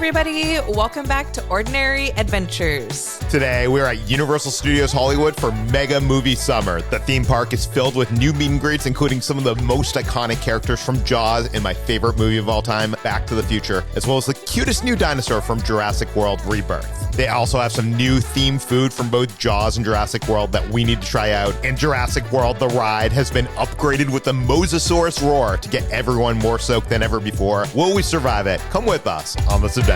everybody. Welcome back to Ordinary Adventures. Today, we're at Universal Studios Hollywood for Mega Movie Summer. The theme park is filled with new meet and greets, including some of the most iconic characters from Jaws and my favorite movie of all time, Back to the Future, as well as the cutest new dinosaur from Jurassic World Rebirth. They also have some new themed food from both Jaws and Jurassic World that we need to try out. And Jurassic World, the ride, has been upgraded with the mosasaurus roar to get everyone more soaked than ever before. Will we survive it? Come with us on this adventure.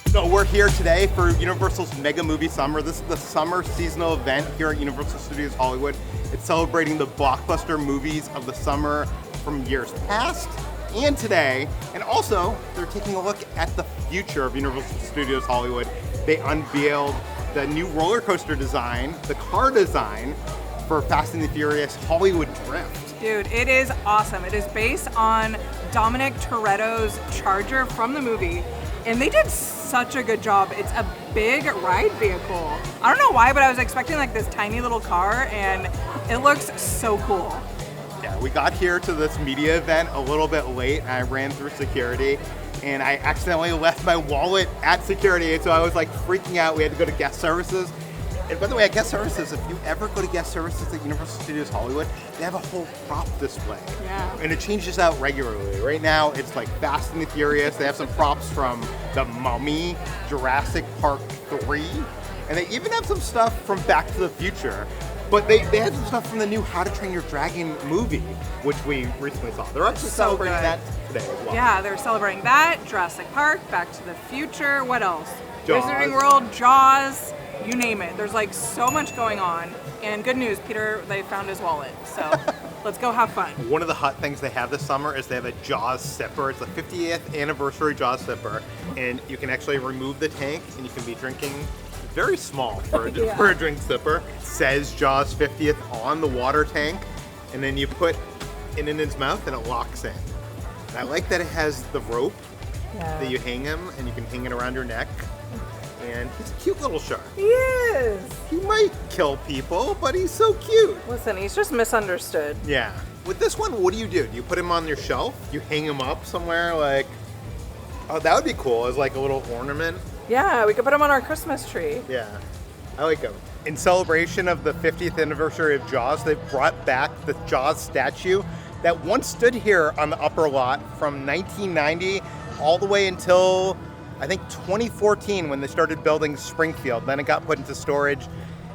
So we're here today for Universal's Mega Movie Summer. This is the summer seasonal event here at Universal Studios Hollywood. It's celebrating the blockbuster movies of the summer from years past and today. And also, they're taking a look at the future of Universal Studios Hollywood. They unveiled the new roller coaster design, the car design for Fast and the Furious Hollywood Drift. Dude, it is awesome. It is based on Dominic Toretto's Charger from the movie. And they did such a good job. It's a big ride vehicle. I don't know why, but I was expecting like this tiny little car, and it looks so cool. Yeah, we got here to this media event a little bit late, and I ran through security, and I accidentally left my wallet at security, so I was like freaking out. We had to go to guest services. And by the way, at guest services, if you ever go to guest services at Universal Studios Hollywood, they have a whole prop display. Yeah. And it changes out regularly. Right now, it's like Fast and the Furious. They have some props from The Mummy, Jurassic Park 3, and they even have some stuff from Back to the Future. But they had some stuff from the new How to Train Your Dragon movie, which we recently saw. They're actually celebrating that today as well. Yeah, they're celebrating that, Jurassic Park, Back to the Future, what else? Jaws. Wizarding World, Jaws, you name it. There's like so much going on. And good news, Peter, they found his wallet. So let's go have fun. One of the hot things they have this summer is they have a Jaws sipper. It's the 50th anniversary Jaws sipper. And you can actually remove the tank and you can be drinking very small for a, Yeah. for a drink sipper. It says Jaws 50th on the water tank. And then you put it in his mouth and it locks in. And I like that it has the rope that you hang him and you can hang it around your neck. And he's a cute little shark. He is. He might kill people, but he's so cute. Listen, he's just misunderstood. Yeah. With this one, what do? Do you put him on your shelf? You hang him up somewhere like, oh, that would be cool as like a little ornament. Yeah, we could put him on our Christmas tree. Yeah, I like him. In celebration of the 50th anniversary of Jaws, they've brought back the Jaws statue that once stood here on the upper lot from 1990 all the way until I think 2014 when they started building Springfield. Then it got put into storage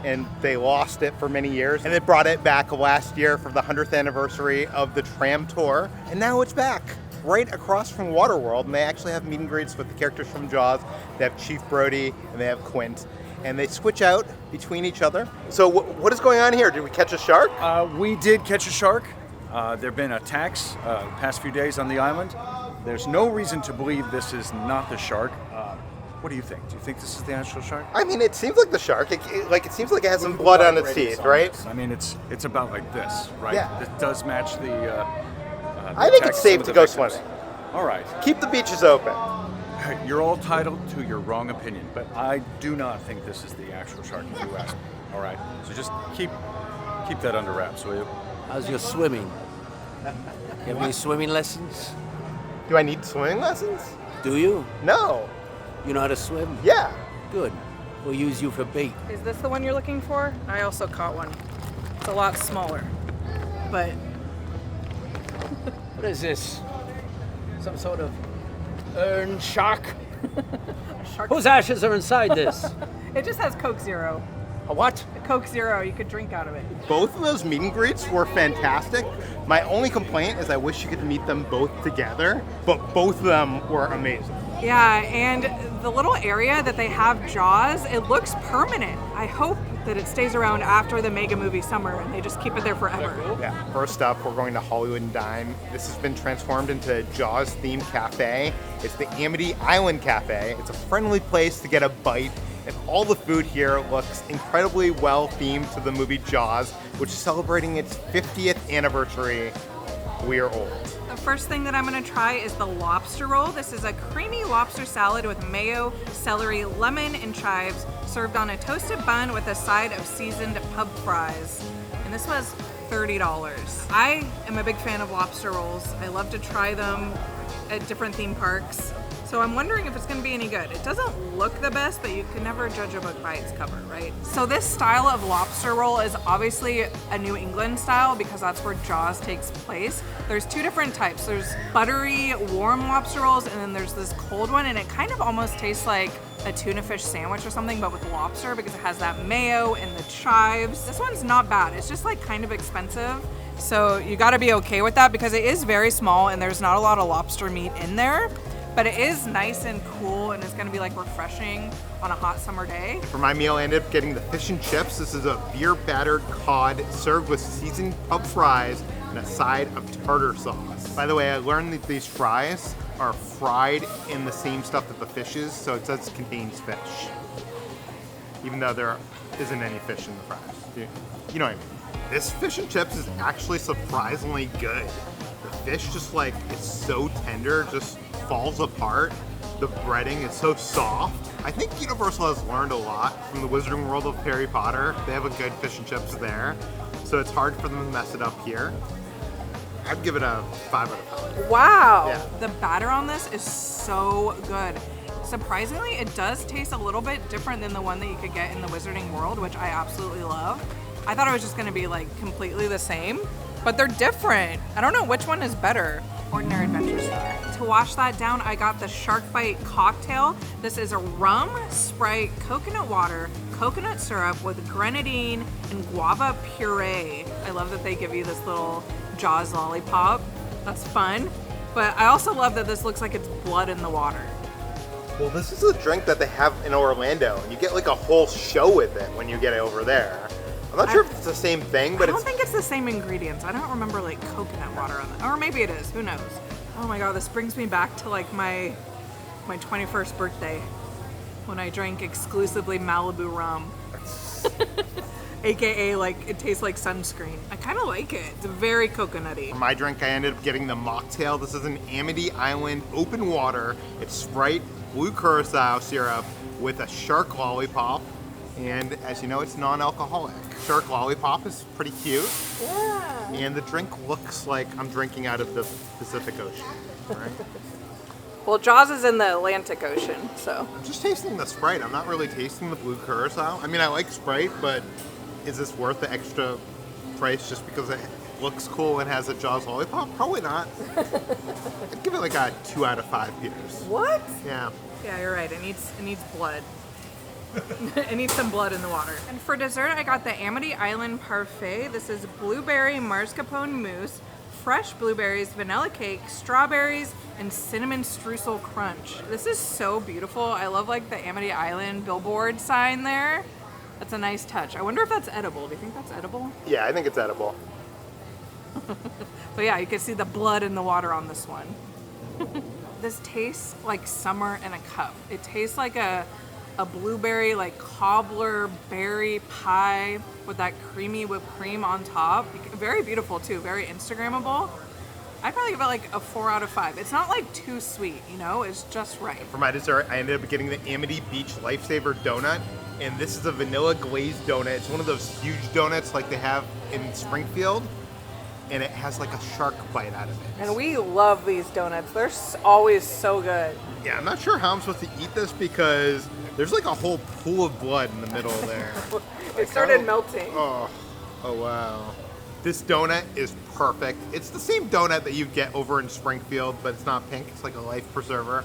and they lost it for many years. And they brought it back last year for the 100th anniversary of the tram tour. And now it's back right across from Waterworld. And they actually have meet and greets with the characters from Jaws. They have Chief Brody and they have Quint. And they switch out between each other. So what is going on here? Did we catch a shark? We did catch a shark. There have been attacks the past few days on the island. There's no reason to believe this is not the shark. What do you think? Do you think this is the actual shark? I mean, it seems like the shark. It seems like it has some blood on its teeth, right? I mean, it's about like this, right? Yeah. It does match the I think it's attacks safe of to the go victims. swimming. All right. Keep the beaches open. You're all entitled to your wrong opinion, but I do not think this is the actual shark if you ask me. All right. So just keep that under wraps, will you? How's your swimming? You have any swimming lessons? Do I need swimming lessons? Do you? No. You know how to swim? Yeah. Good. We'll use you for bait. Is this the one you're looking for? I also caught one. It's a lot smaller. But What is this? Some sort of urn shark? shark. Whose ashes are inside this? It just has Coke Zero. A what? A Coke Zero, you could drink out of it. Both of those meet and greets were fantastic. My only complaint is I wish you could meet them both together, but both of them were amazing. Yeah, and the little area that they have Jaws, it looks permanent. I hope that it stays around after the Mega Movie Summer and they just keep it there forever. Yeah. First up, we're going to Hollywood and Dine. This has been transformed into a Jaws-themed cafe. It's the Amity Island Cafe. It's a friendly place to get a bite, and all the food here looks incredibly well themed to the movie Jaws, which is celebrating its 50th anniversary we are old. The first thing that I'm gonna try is the lobster roll. This is a creamy lobster salad with mayo, celery, lemon, and chives, served on a toasted bun with a side of seasoned pub fries. And this was $30. I am a big fan of lobster rolls. I love to try them at different theme parks. So I'm wondering if it's gonna be any good. It doesn't look the best, but you can never judge a book by its cover, right? So this style of lobster roll is obviously a New England style because that's where Jaws takes place. There's two different types. There's buttery, warm lobster rolls, and then there's this cold one, and it kind of almost tastes like a tuna fish sandwich or something, but with lobster because it has that mayo and the chives. This one's not bad. It's just like kind of expensive. So you gotta be okay with that because it is very small and there's not a lot of lobster meat in there. But it is nice and cool, and it's gonna be like refreshing on a hot summer day. For my meal, I ended up getting the fish and chips. This is a beer-battered cod served with seasoned pub fries and a side of tartar sauce. By the way, I learned that these fries are fried in the same stuff that the fish is, so it says it contains fish. Even though there isn't any fish in the fries. You know what I mean. This fish and chips is actually surprisingly good. The fish just like, it's so tender, just falls apart. The breading is so soft. I think Universal has learned a lot from the Wizarding World of Harry Potter. They have a good fish and chips there, so it's hard for them to mess it up here. I'd give it a 5 out of 5. Wow, Yeah. The batter on this is so good. Surprisingly, it does taste a little bit different than the one that you could get in the Wizarding World, which I absolutely love. I thought it was just gonna be like completely the same, but they're different. I don't know which one is better. Ordinary Adventure Star. To wash that down, I got the Shark Bite cocktail. This is a rum, Sprite, coconut water, coconut syrup with grenadine and guava puree. I love that they give you this little Jaws lollipop. That's fun. But I also love that this looks like it's blood in the water. Well, this is a drink that they have in Orlando, and you get like a whole show with it when you get it over there. I'm not sure if it's the same thing, but I don't think it's the same ingredients. I don't remember like coconut water on it. Or maybe it is, who knows? Oh my God, this brings me back to like my 21st birthday when I drank exclusively Malibu rum. AKA like it tastes like sunscreen. I kind of like it. It's very coconutty. For my drink, I ended up getting the mocktail. This is an Amity Island open water. It's Sprite, blue curacao syrup with a shark lollipop. And as you know, it's non-alcoholic. Shark lollipop is pretty cute. Yeah. And the drink looks like I'm drinking out of the Pacific Ocean, right? Well, Jaws is in the Atlantic Ocean, so. I'm just tasting the Sprite. I'm not really tasting the blue curacao. I mean, I like Sprite, but is this worth the extra price just because it looks cool and has a Jaws lollipop? Probably not. I'd give it like a 2 out of 5 Peters. What? Yeah. Yeah, you're right. It needs blood. It needs some blood in the water. And for dessert, I got the Amity Island Parfait. This is blueberry mascarpone mousse, fresh blueberries, vanilla cake, strawberries, and cinnamon streusel crunch. This is so beautiful. I love like the Amity Island billboard sign there. That's a nice touch. I wonder if that's edible. Do you think that's edible? Yeah, I think it's edible. But yeah, you can see the blood in the water on this one. This tastes like summer in a cup. It tastes like a blueberry like cobbler berry pie with that creamy whipped cream on top. Very beautiful too, very Instagrammable. I'd probably give it like a 4 out of 5. It's not like too sweet, you know, it's just right. For my dessert, I ended up getting the Amity Beach Lifesaver donut, and this is a vanilla glazed donut. It's one of those huge donuts like they have in Springfield, and it has like a shark bite out of it. And we love these donuts. They're always so good. Yeah, I'm not sure how I'm supposed to eat this because there's like a whole pool of blood in the middle there. It started melting. Oh wow. This donut is perfect. It's the same donut that you get over in Springfield, but it's not pink. It's like a life preserver.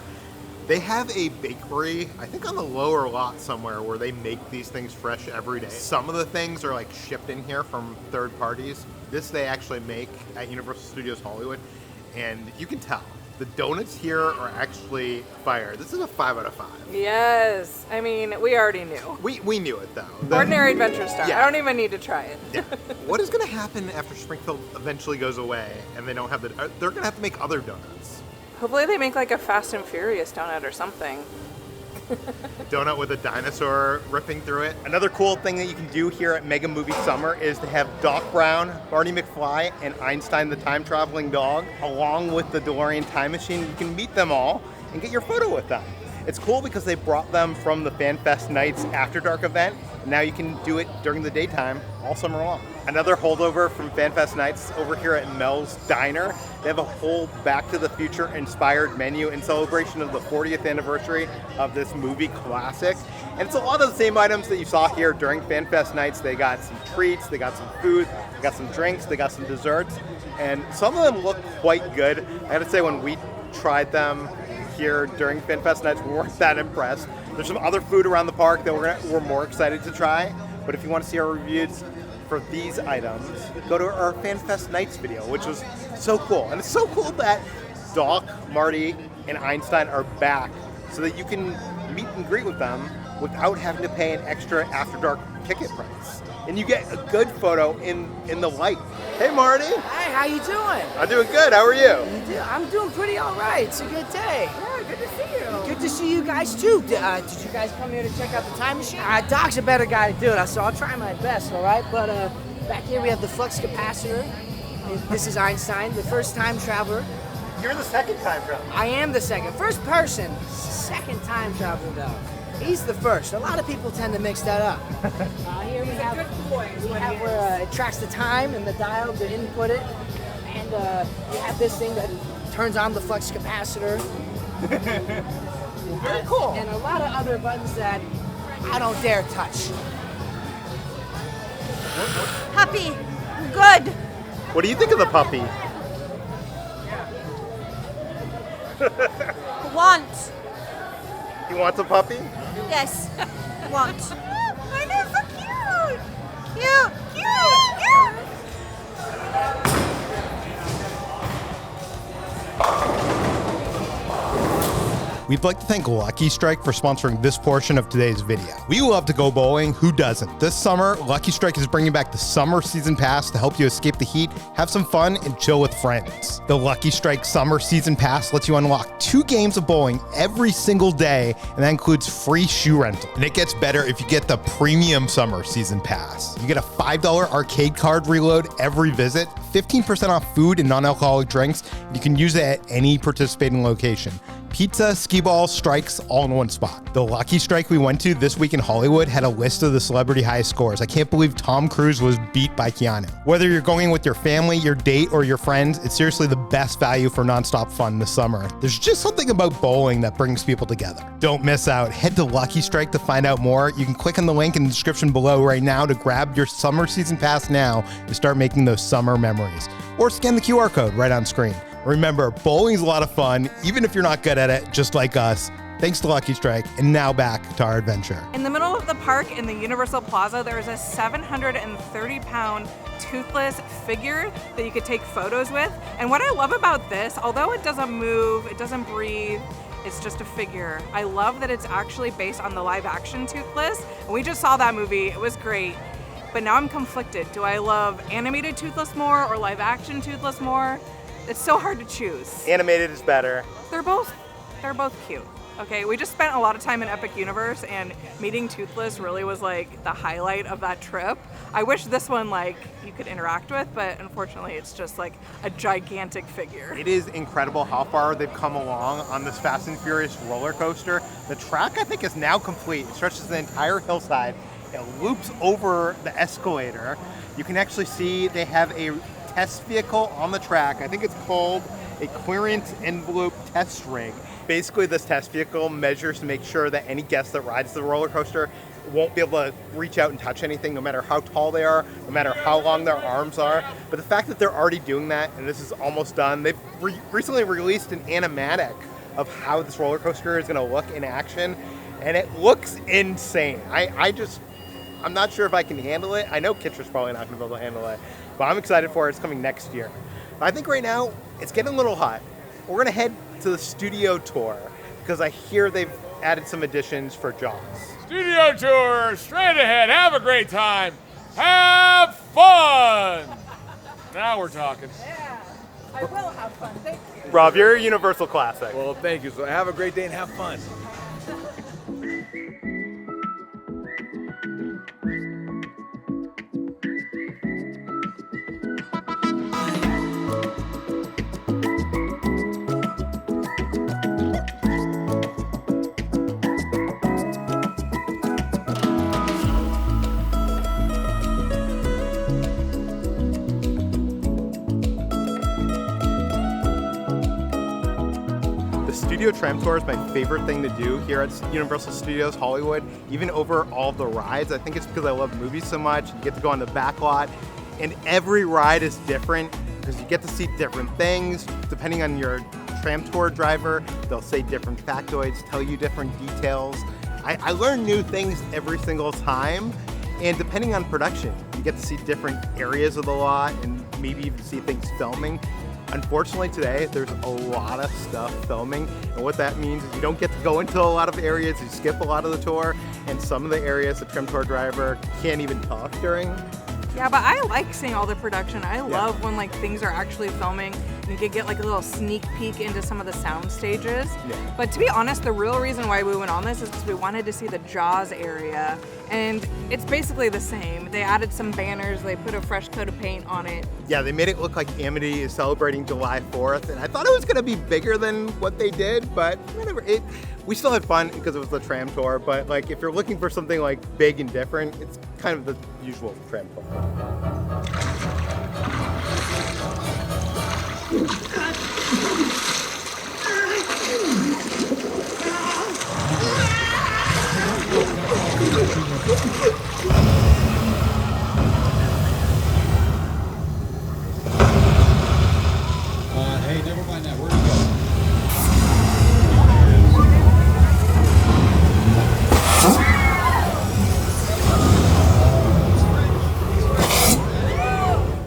They have a bakery, I think on the lower lot somewhere, where they make these things fresh every day. Some of the things are like shipped in here from third parties. This they actually make at Universal Studios Hollywood, and you can tell. The donuts here are actually fire. This is a 5 out of 5. Yes. I mean, we already knew. We knew it though. Ordinary Adventure Star. Yeah. I don't even need to try it. Yeah. What is going to happen after Springfield eventually goes away and they don't have the? They're going to have to make other donuts. Hopefully they make like a Fast and Furious donut or something. Donut with a dinosaur ripping through it. Another cool thing that you can do here at Mega Movie Summer is to have Doc Brown, Marty McFly, and Einstein the time traveling dog, along with the DeLorean time machine. You can meet them all and get your photo with them. It's cool because they brought them from the FanFest Nights After Dark event. Now you can do it during the daytime all summer long. Another holdover from FanFest Nights over here at Mel's Diner. They have a whole Back to the Future inspired menu in celebration of the 40th anniversary of this movie classic. And it's a lot of the same items that you saw here during FanFest Nights. They got some treats, they got some food, they got some drinks, they got some desserts. And some of them look quite good. I gotta say, when we tried them here during FanFest Nights, we weren't that impressed. There's some other food around the park that we're more excited to try. But if you want to see our reviews for these items, go to our FanFest Nights video, which was so cool. And it's so cool that Doc, Marty, and Einstein are back so that you can meet and greet with them without having to pay an extra After Dark ticket price. And you get a good photo in the light. Hey, Marty. Hey, how you doing? I'm doing good. How are you? I'm doing pretty all right. It's a good day. Yeah, good to see you. Good to see you guys too. Did you guys come here to check out the time machine? Doc's a better guy to do it, so I'll try my best, all right? But back here we have the flux capacitor. This is Einstein, the first time traveler. You're the second time traveler. I am the second. First person, second time traveler though. He's the first. A lot of people tend to mix that up. Here we have where it tracks the time and the dial to input it. And we have this thing that turns on the flux capacitor. Very cool. And a lot of other buttons that I don't dare touch. Puppy, good. What do you think of the puppy? Want. He wants a puppy? Yes. Want. I know, so cute. Cute. We'd like to thank Lucky Strike for sponsoring this portion of today's video. We love to go bowling, who doesn't? This summer, Lucky Strike is bringing back the summer season pass to help you escape the heat, have some fun, and chill with friends. The Lucky Strike summer season pass lets you unlock 2 games of bowling every single day, and that includes free shoe rental. And it gets better if you get the premium summer season pass. You get a $5 arcade card reload every visit, 15% off food and non-alcoholic drinks, and you can use it at any participating location. Pizza, skee ball, strikes, all in one spot. The Lucky Strike we went to this week in Hollywood had a list of the celebrity highest scores. I can't believe Tom Cruise was beat by Keanu. Whether you're going with your family, your date, or your friends, it's seriously the best value for nonstop fun this summer. There's just something about bowling that brings people together. Don't miss out. Head to Lucky Strike to find out more. You can click on the link in the description below right now to grab your summer season pass now and start making those summer memories. Or scan the QR code right on screen. Remember, bowling's a lot of fun, even if you're not good at it, just like us. Thanks to Lucky Strike, and now back to our adventure. In the middle of the park in the Universal Plaza, there is a 730-pound toothless figure that you could take photos with. And what I love about this, although it doesn't move, it doesn't breathe, it's just a figure. I love that it's actually based on the live action Toothless. And we just saw that movie, it was great. But now I'm conflicted. Do I love animated Toothless more or live action Toothless more? It's so hard to choose. Animated is better. They're both cute. Okay, we just spent a lot of time in Epic Universe, and meeting Toothless really was like the highlight of that trip. I wish this one like you could interact with, but unfortunately it's just like a gigantic figure. It is incredible how far they've come along on this Fast and Furious roller coaster. The track, I think, is now complete. It stretches the entire hillside. It loops over the escalator. You can actually see they have a test vehicle on the track. I think it's called a clearance envelope test rig. Basically, this test vehicle measures to make sure that any guest that rides the roller coaster won't be able to reach out and touch anything, no matter how tall they are, no matter how long their arms are. But the fact that they're already doing that, and this is almost done, they've recently released an animatic of how this roller coaster is going to look in action, and it looks insane. I'm not sure if I can handle it. I know Kitcher's probably not going to be able to handle it, but I'm excited for it. It's coming next year. But I think right now, it's getting a little hot. We're going to head to the studio tour because I hear they've added some additions for Jaws. Studio tour, straight ahead. Have a great time. Have fun. Now we're talking. Yeah, I will have fun. Thank you. Rob, you're a Universal classic. Well, thank you. So have a great day and have fun. Studio Tram Tour is my favorite thing to do here at Universal Studios Hollywood, even over all the rides. I think it's because I love movies so much. You get to go on the back lot, and every ride is different because you get to see different things. Depending on your tram tour driver, they'll say different factoids, tell you different details. I learn new things every single time, and depending on production, you get to see different areas of the lot and maybe even see things filming. Unfortunately today, there's a lot of stuff filming, and what that means is you don't get to go into a lot of areas, you skip a lot of the tour, and some of the areas the tram tour driver can't even talk during. Yeah, but I like seeing all the production. I love when like things are actually filming and you could get like a little sneak peek into some of the sound stages. Yeah. But to be honest, the real reason why we went on this is because we wanted to see the Jaws area. And it's basically the same. They added some banners, they put a fresh coat of paint on it. Yeah, they made it look like Amity is celebrating July 4th, and I thought it was gonna be bigger than what they did, but whatever. We still had fun because it was the tram tour, but like if you're looking for something like big and different, it's kind of the usual tram tour. Hey, never mind that. Where'd he go?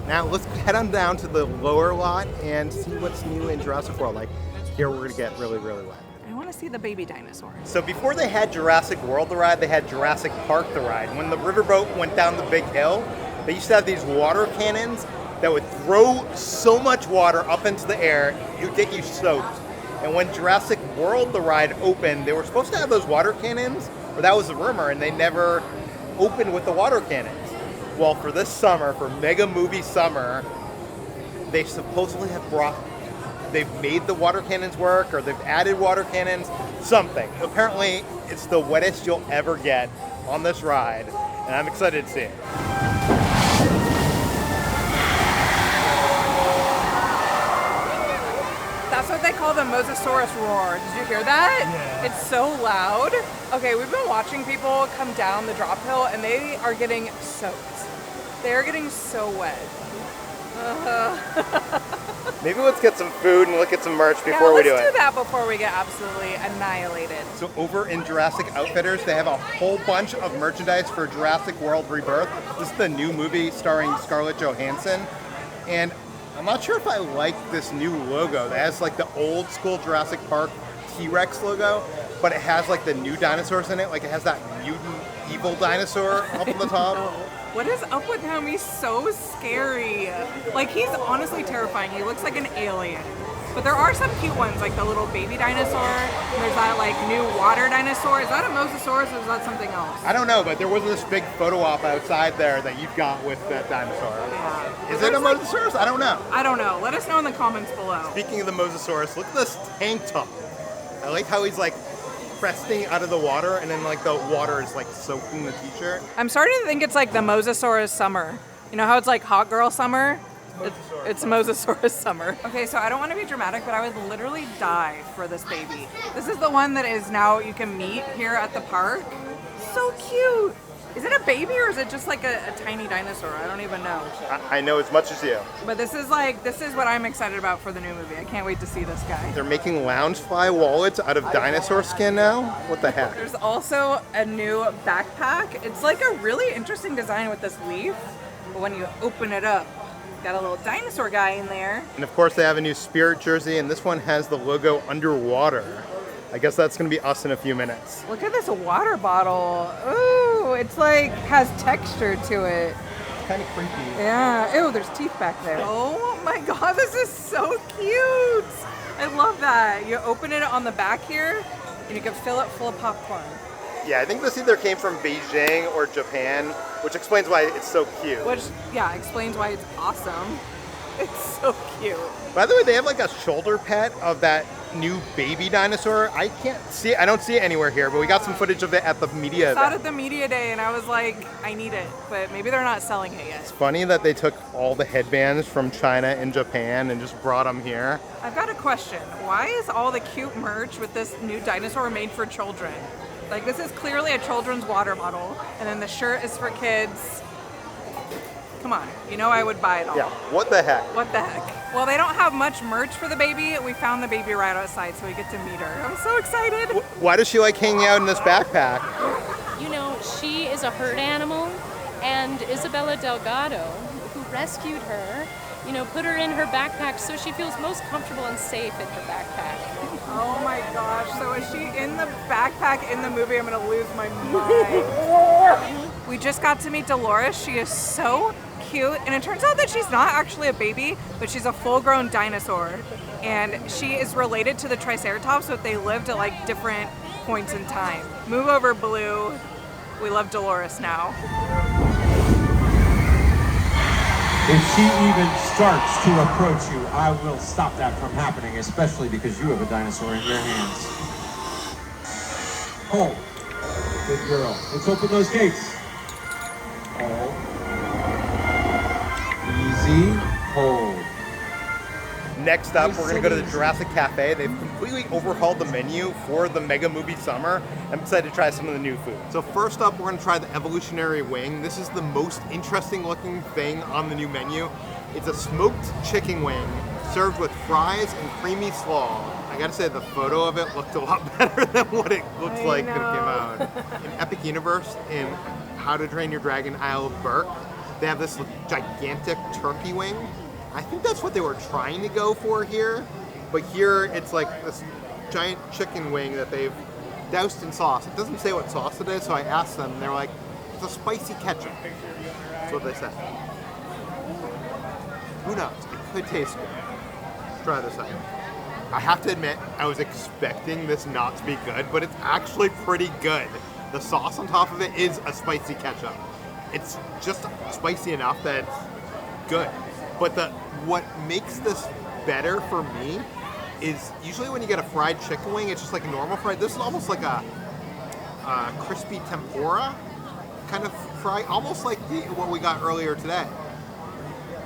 Now let's head on down to the lower lot and see what's new in Jurassic World. Like here we're gonna get really, really wet. I want to see the baby dinosaur. So before they had Jurassic World the ride, they had Jurassic Park the ride. When the riverboat went down the big hill, they used to have these water cannons that would throw so much water up into the air, it would get you soaked. And when Jurassic World the ride opened, they were supposed to have those water cannons, or that was the rumor, and they never opened with the water cannons. Well, for this summer, for Mega Movie Summer, they supposedly they've made the water cannons work, or they've added water cannons, something. Apparently, it's the wettest you'll ever get on this ride, and I'm excited to see it. That's what they call the mosasaurus roar. Did you hear that? Yeah. It's so loud. Okay, we've been watching people come down the drop hill and they are getting soaked. They are getting so wet. Maybe let's get some food and look at some merch before we do it. Let's do that before we get absolutely annihilated. So over in Jurassic Outfitters, they have a whole bunch of merchandise for Jurassic World Rebirth. This is the new movie starring Scarlett Johansson. And I'm not sure if I like this new logo that has like the old school Jurassic Park T-Rex logo, but it has like the new dinosaurs in it. Like it has that mutant evil dinosaur up on the top. What is up with him? He's so scary. Like he's honestly terrifying. He looks like an alien. But there are some cute ones, like the little baby dinosaur. And there's that like new water dinosaur. Is that a mosasaurus or is that something else? I don't know, but there was this big photo op outside there that you got with that dinosaur. Yeah. Is it a mosasaurus? I don't know. I don't know. Let us know in the comments below. Speaking of the mosasaurus, look at this tank top. I like how he's like cresting out of the water and then like the water is like soaking the t-shirt. I'm starting to think it's like the mosasaurus summer. You know how it's like hot girl summer? It's mosasaurus summer. Okay, so I don't want to be dramatic, but I would literally die for this baby. This is the one that is now you can meet here at the park. So cute. Is it a baby or is it just like a tiny dinosaur? I don't even know. I know as much as you. But this is what I'm excited about for the new movie. I can't wait to see this guy. They're making Loungefly wallets out of dinosaur skin now? What the heck? There's also a new backpack. It's like a really interesting design with this leaf. But when you open it up, got a little dinosaur guy in there. And of course they have a new Spirit jersey and this one has the logo underwater. I guess that's gonna be us in a few minutes. Look at this water bottle. Ooh, it's like has texture to it. Kind of creepy. Yeah. Ew, there's teeth back there. Oh my god, this is so cute. I love that. You open it on the back here and you can fill it full of popcorn. Yeah, I think this either came from Beijing or Japan, which explains why it's so cute. Which, yeah, explains why it's awesome. It's so cute. By the way, they have like a shoulder pet of that new baby dinosaur. I can't see it. I don't see it anywhere here, but we got some footage of it at the media I saw it event. at the media day, and I was like, I need it, but maybe they're not selling it yet. It's funny that they took all the headbands from China and Japan and just brought them here. I've got a question. Why is all the cute merch with this new dinosaur made for children? Like, this is clearly a children's water bottle, and then the shirt is for kids. Come on, you know I would buy it all. Yeah, what the heck? What the heck? Well, they don't have much merch for the baby. We found the baby right outside, so we get to meet her. I'm so excited. Why does she like hanging out in this backpack? You know, she is a herd animal, and Isabella Delgado, who rescued her, you know, put her in her backpack so she feels most comfortable and safe in her backpack. Oh my gosh, so is she in the backpack in the movie? I'm gonna lose my mind. We just got to meet Delores. She is so cute, and it turns out that she's not actually a baby, but she's a full-grown dinosaur, and she is related to the Triceratops, but they lived at like different points in time. Move over, Blue. We love Delores now. If she even starts to approach you, I will stop that from happening, especially because you have a dinosaur in your hands. Hold. Good girl. Let's open those gates. Hold. Easy. Hold. Next up, we're gonna go to the Jurassic Cafe. They've completely overhauled the menu for the Mega Movie Summer. I'm excited to try some of the new food. So first up, we're gonna try the Evolutionary wing. This is the most interesting looking thing on the new menu. It's a smoked chicken wing served with fries and creamy slaw. I gotta say, the photo of it looked a lot better than what it looks like when it came out. In Epic Universe, in How to Train Your Dragon Isle of Berk, they have this gigantic turkey wing. I think that's what they were trying to go for here, but here it's like this giant chicken wing that they've doused in sauce. It doesn't say what sauce it is, so I asked them, and they're like, it's a spicy ketchup. That's what they said. Who knows? It could taste good. Let's try this out. I have to admit, I was expecting this not to be good, but it's actually pretty good. The sauce on top of it is a spicy ketchup. It's just spicy enough that it's good. But what makes this better for me is usually when you get a fried chicken wing, it's just like a normal fried. This is almost like a crispy tempura kind of fry, almost like what we got earlier today.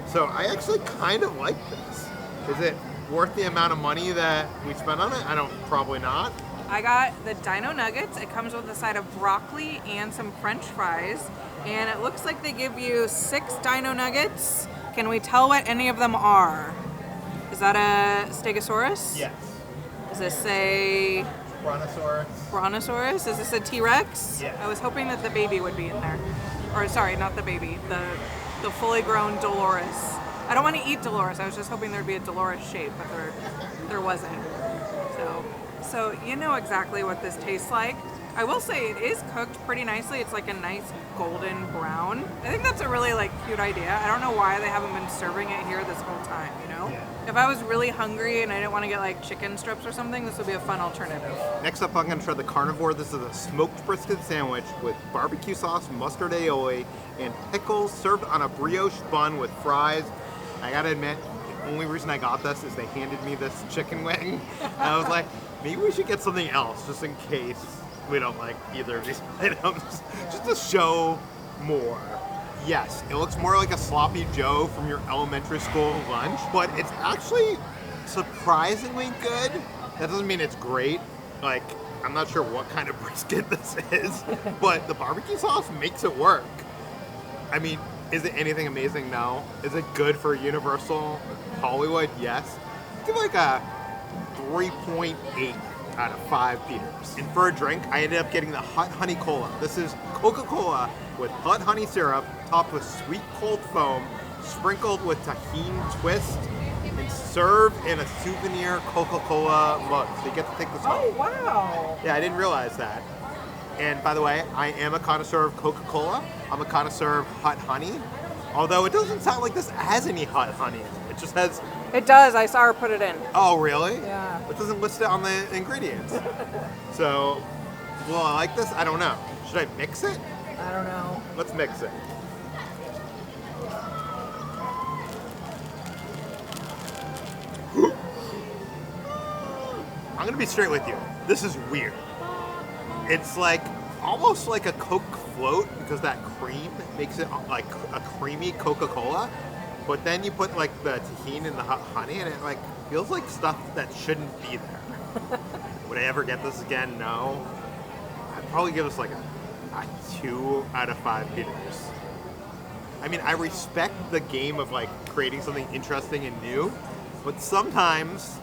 So I actually kind of like this. Is it worth the amount of money that we spent on it? Probably not. I got the Dino Nuggets. It comes with a side of broccoli and some French fries. And it looks like they give you 6 Dino Nuggets. Can we tell what any of them are? Is that a Stegosaurus? Yes. Is this a Brontosaurus. Brontosaurus? Is this a T-Rex? Yes. I was hoping that the baby would be in there. Or sorry, not the baby. The fully grown Delores. I don't want to eat Delores. I was just hoping there'd be a Delores shape, but there wasn't. So you know exactly what this tastes like. I will say it is cooked pretty nicely. It's like a nice golden brown. I think that's a really cute idea. I don't know why they haven't been serving it here this whole time, you know? Yeah. If I was really hungry and I didn't want to get chicken strips or something, this would be a fun alternative. Next up, I'm going to try the Carnivore. This is a smoked brisket sandwich with barbecue sauce, mustard aioli, and pickles served on a brioche bun with fries. I gotta admit, the only reason I got this is they handed me this chicken wing. And I was like, maybe we should get something else just in case we don't like either of these items, just to show more. Yes, it looks more like a sloppy Joe from your elementary school lunch, but it's actually surprisingly good. That doesn't mean it's great. I'm not sure what kind of brisket this is, but the barbecue sauce makes it work. I mean, is it anything amazing? No. Is it good for Universal Hollywood? Yes. Give it a 3.8 out of 5 Peters. And for a drink, I ended up getting the Hot Honey Cola. This is Coca-Cola with hot honey syrup, topped with sweet cold foam, sprinkled with tahini twist, and served in a souvenir Coca-Cola mug. So you get to take this home. Oh, wow. Yeah, I didn't realize that. And by the way, I am a connoisseur of Coca-Cola. I'm a connoisseur of hot honey. Although it doesn't sound like this has any hot honey. It just has... It does. I saw her put it in. Oh, really? Yeah. It doesn't list it on the ingredients. So, will I like this? I don't know. Should I mix it? I don't know. Let's mix it. gonna be straight with you. This is weird. It's like almost like a Coke float because that cream makes it like a creamy Coca-Cola. But then you put like the tahini and the hot honey, and it like feels like stuff that shouldn't be there. Would I ever get this again? No. I'd probably give this like a 2 out of 5 Peters. I mean, I respect the game of like creating something interesting and new, but sometimes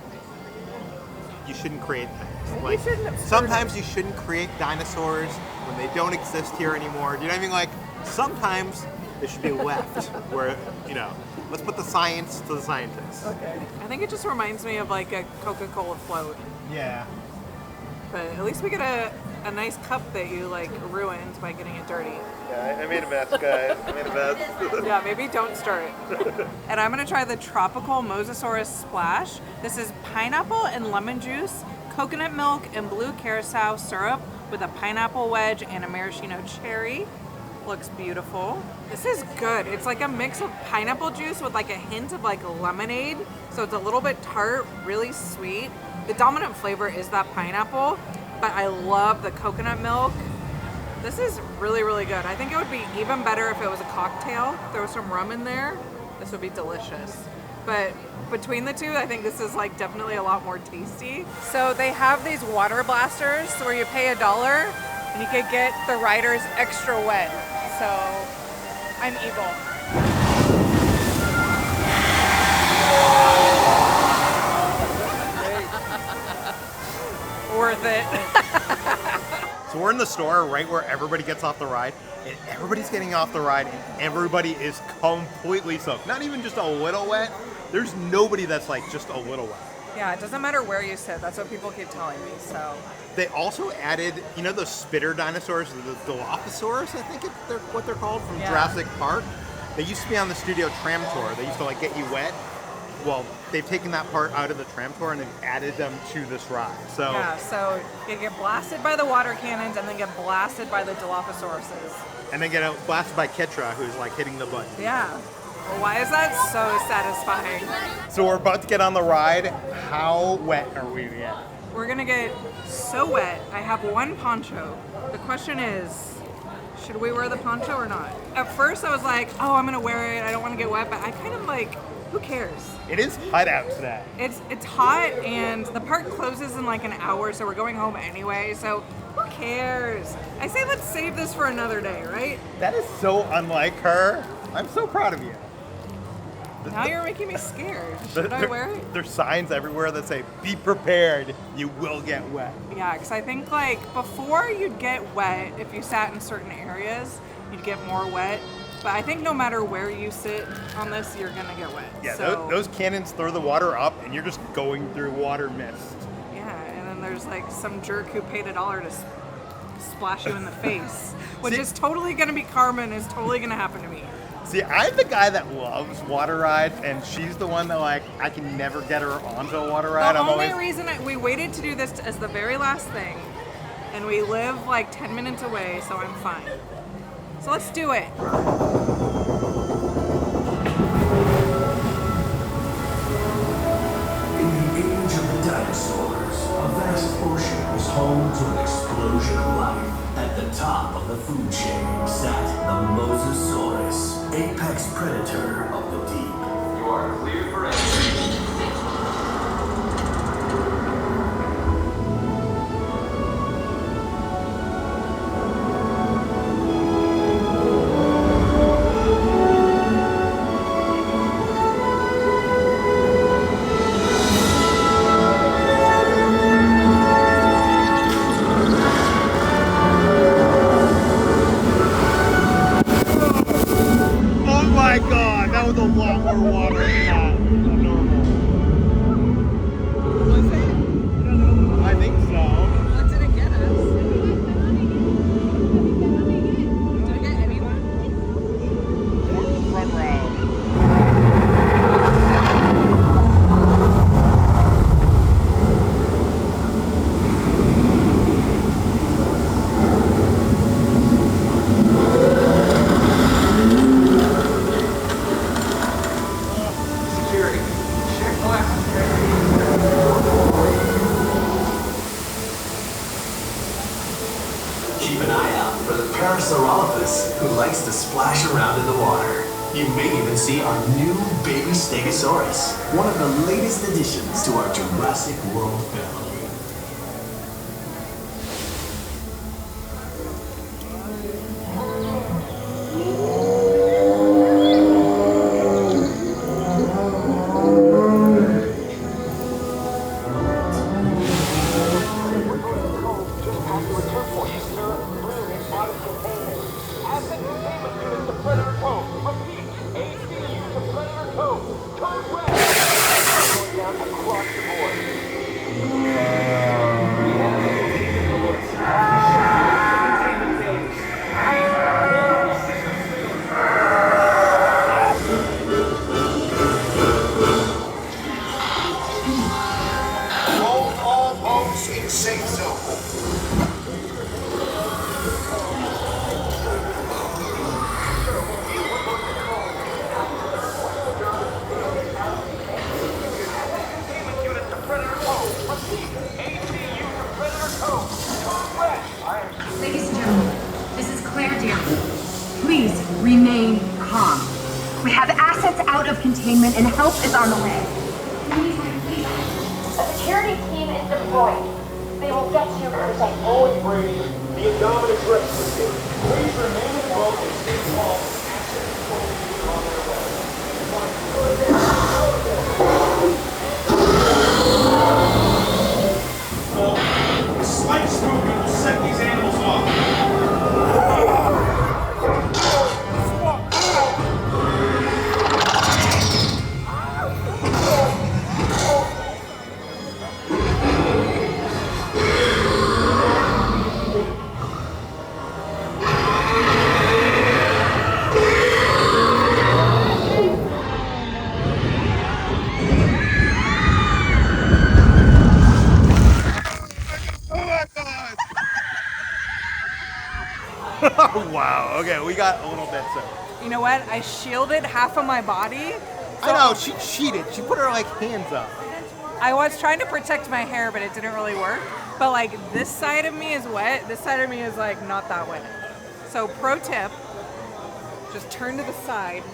you shouldn't create things. Like sometimes you shouldn't create dinosaurs when they don't exist here anymore. Do you know what I mean? Like sometimes they should be left where, you know, let's put the science to the scientists. Okay. I think it just reminds me of like a Coca-Cola float. Yeah. But at least we get a nice cup that you like ruined by getting it dirty. Yeah, I made a mess, guys. I made a mess. Yeah, maybe don't stir it. And I'm gonna try the tropical mosasaurus splash. This is pineapple and lemon juice, coconut milk, and blue curacao syrup with a pineapple wedge and a maraschino cherry. Looks beautiful. This is good. It's like a mix of pineapple juice with like a hint of like lemonade. So it's a little bit tart, really sweet. The dominant flavor is that pineapple, but I love the coconut milk. This is really, really good. I think it would be even better if it was a cocktail. If there was some rum in there, this would be delicious. But between the two, I think this is like definitely a lot more tasty. So they have these water blasters where you pay $1 and you could get the riders extra wet. So I'm evil. Worth it. So we're in the store right where everybody gets off the ride, and everybody's getting off the ride, and everybody is completely soaked. Not even just a little wet. There's nobody that's like just a little wet. Yeah, it doesn't matter where you sit. That's what people keep telling me. So They also added, you know, those spitter dinosaurs, the Dilophosaurus, I think they're what they're called, from Jurassic Park. They used to be on the studio tram tour. They used to like get you wet. Well, they've taken that part out of the tram tour and they've added them to this ride. So yeah, so you get blasted by the water cannons and then get blasted by the Dilophosauruses. And then get blasted by Ketra, who's like hitting the button. Yeah. Well, why is that so satisfying? So we're about to get on the ride. How wet are we yet? We're gonna get so wet. I have one poncho. The question is, should we wear the poncho or not? At first I was like, oh, I'm gonna wear it. I don't want to get wet, but I kind of like, who cares? It is hot out today. It's hot and the park closes in like an hour, so we're going home anyway, so who cares? I say let's save this for another day, right? That is so unlike her. I'm so proud of you. Now you're making me scared. Should I wear it? There's signs everywhere that say, be prepared, you will get wet. Yeah, because I think like before you'd get wet, if you sat in certain areas, you'd get more wet. But I think no matter where you sit on this, you're gonna get wet. Yeah, so, those cannons throw the water up and you're just going through water mist. yeah, and then there's like some jerk who paid $1 to splash you in the face, which is totally gonna be karma and is totally gonna happen to me. See, I'm the guy that loves water rides, and she's the one that like I can never get her onto a water ride. The only reason we waited to do this as the very last thing, and we live like 10 minutes away, so I'm fine. So let's do it. In the age of the dinosaurs, a vast ocean was home to an explosion of life. At the top of the food chain sat the mosasaurus, apex predator of the deep. You are clear for entry. for the Parasaurolophus who likes to splash around in the water. You may even see our new baby Stegosaurus, one of the latest additions to our Jurassic World family. Ladies and gentlemen, this is Claire Deer. Please remain calm. We have assets out of containment and help is on the way. A security team is deployed. They will get you to the site. Always Brady, the Indominus Rex system. Please remain in the boat and stay calm. A slight stroking will set these animals off. Wow, okay, we got a little bit so. You know what? I shielded half of my body. I know, she cheated. She put her like hands up. I was trying to protect my hair, but it didn't really work. But like this side of me is wet. This side of me is like not that wet. So pro tip, just turn to the side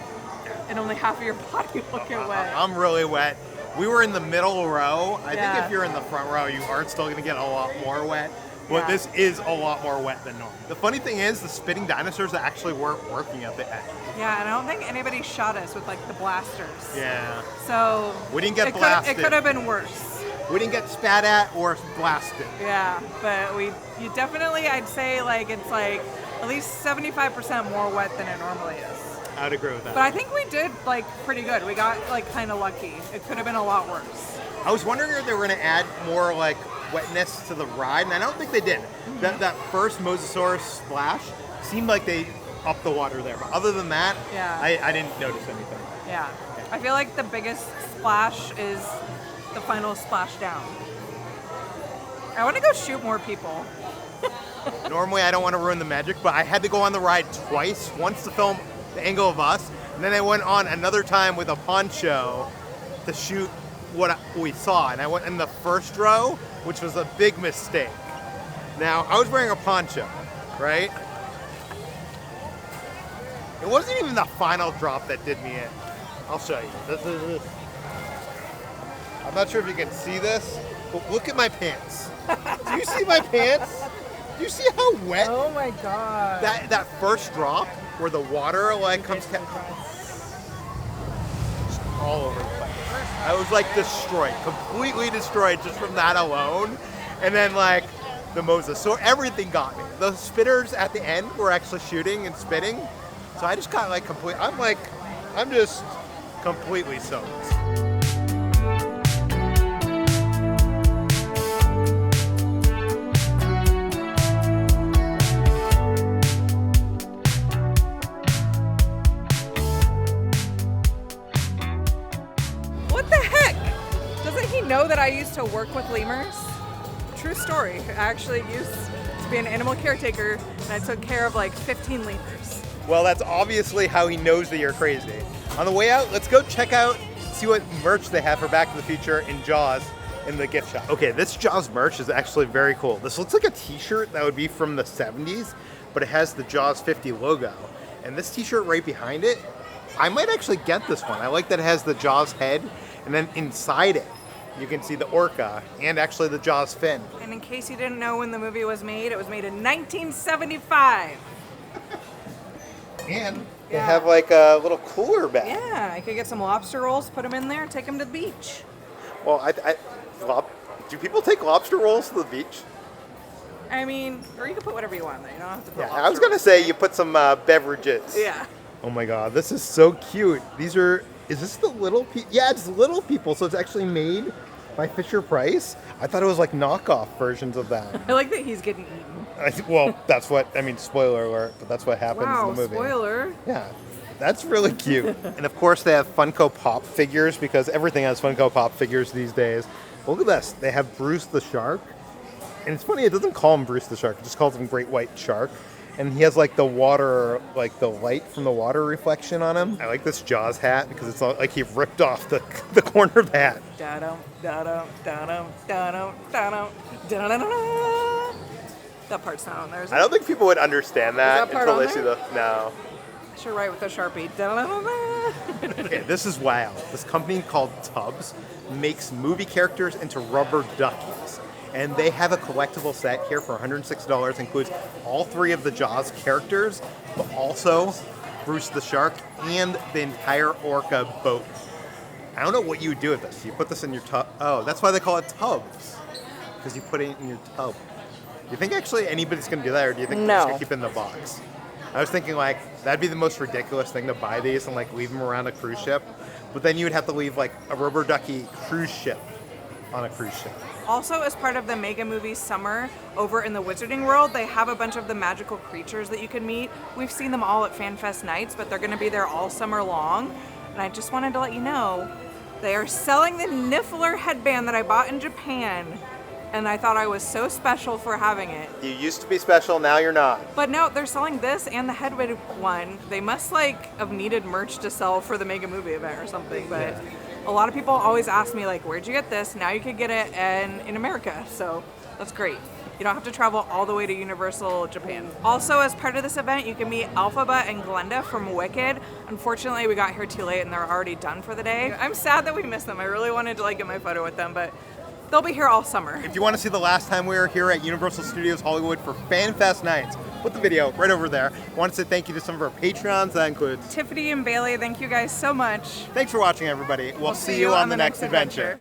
and only half of your body will get wet. I'm really wet. We were in the middle row. I Yeah. think if you're in the front row, you are still gonna get a lot more wet. But Yeah. this is a lot more wet than normal. The funny thing is, the spitting dinosaurs actually weren't working at the end. Yeah, and I don't think anybody shot us with like the blasters. Yeah. So We didn't get it blasted. It could have been worse. We didn't get spat at or blasted. Yeah, but you definitely, I'd say like it's like at least 75% more wet than it normally is. I'd agree with that. But I think we did like pretty good. We got like kind of lucky. It could have been a lot worse. I was wondering if they were gonna add more like wetness to the ride, and I don't think they did. That first mosasaurus splash seemed like they upped the water there, but other than that, Yeah. I didn't notice anything. Yeah. I feel like the biggest splash is the final splash down. I want to go shoot more people. Normally, I don't want to ruin the magic, but I had to go on the ride twice. Once to film the angle of us, and then I went on another time with a poncho to shoot what we saw. And I went in the first row, which was a big mistake. Now, I was wearing a poncho, right? It wasn't even the final drop that did me in. I'll show you. This is. I'm not sure if you can see this, but look at my pants. Do you see my pants? Do you see how wet? Oh my god. That first drop where the water like comes all over the place. I was like destroyed, completely destroyed just from that alone. And then like the mosasaurus, everything got me. The spitters at the end were actually shooting and spitting. So I just got like I'm just completely soaked. What the heck? Doesn't he know that I used to work with lemurs? True story. I actually used to be an animal caretaker and I took care of like 15 lemurs. Well, that's obviously how he knows that you're crazy. On the way out, let's go check out, see what merch they have for Back to the Future in Jaws in the gift shop. Okay, this Jaws merch is actually very cool. This looks like a t-shirt that would be from the 70s. but it has the Jaws 50 logo. And this t-shirt right behind it, I might actually get this one. I like that it has the Jaws head, and then inside it, you can see the orca and actually the Jaws fin. And in case you didn't know when the movie was made, it was made in 1975. And they have like a little cooler bag. Yeah, I could get some lobster rolls, put them in there, take them to the beach. Well, do people take lobster rolls to the beach? I mean, or you can put whatever you want there. You don't have to put Yeah, I was gonna say you put some beverages. Yeah. Oh my god, this is so cute. Is this the little people? Yeah, it's little people, so it's actually made by Fisher Price. I thought it was like knockoff versions of that. I like that he's getting eaten. Well, that's what, spoiler alert, but that's what happens in the movie. Spoiler. Yeah, that's really cute. And of course they have Funko Pop figures because everything has Funko Pop figures these days. Look at this, they have Bruce the Shark. And it's funny, it doesn't call him Bruce the Shark, it just calls him Great White Shark. And he has like the water, like the light from the water reflection on him. I like this Jaws hat because it's like he ripped off the corner of the hat. Da-dum, da-dum, da-dum, da-dum, da-dum, da-da-da-da. That part's not on there, is it? I don't think people would understand that Is that part until on they see there? No. I should write with a Sharpie. Da-da-da-da. Okay, this is wild. This company called Tubbs makes movie characters into rubber duckies. And they have a collectible set here for $106. Includes all 3 of the Jaws characters, but also Bruce the Shark and the entire orca boat. I don't know what you would do with this. You put this in your tub. Oh, that's why they call it Tubbs. Because you put it in your tub. Do you think actually anybody's going to do that, or do you think they're just going to keep it in the box? I was thinking like, that'd be the most ridiculous thing to buy these and like leave them around a cruise ship. But then you would have to leave like a rubber ducky cruise ship on a cruise ship. Also, as part of the Mega Movie Summer over in the Wizarding World, they have a bunch of the magical creatures that you can meet. We've seen them all at FanFest nights, but they're going to be there all summer long. And I just wanted to let you know, they are selling the Niffler headband that I bought in Japan. And I thought I was so special for having it. You used to be special, now you're not. But no, they're selling this and the headband one. They must like have needed merch to sell for the Mega Movie event or something, but a lot of people always ask me like, where'd you get this? Now you can get it in America, so that's great. You don't have to travel all the way to Universal Japan. Also, as part of this event, you can meet Elphaba and Glenda from Wicked. Unfortunately, we got here too late and they're already done for the day. I'm sad that we missed them. I really wanted to like get my photo with them, but they'll be here all summer. If you want to see the last time we were here at Universal Studios Hollywood for FanFest nights, put the video right over there. I want to say thank you to some of our Patreons. That includes Tiffany and Bailey. Thank you guys so much. Thanks for watching, everybody. We'll see you on the next adventure.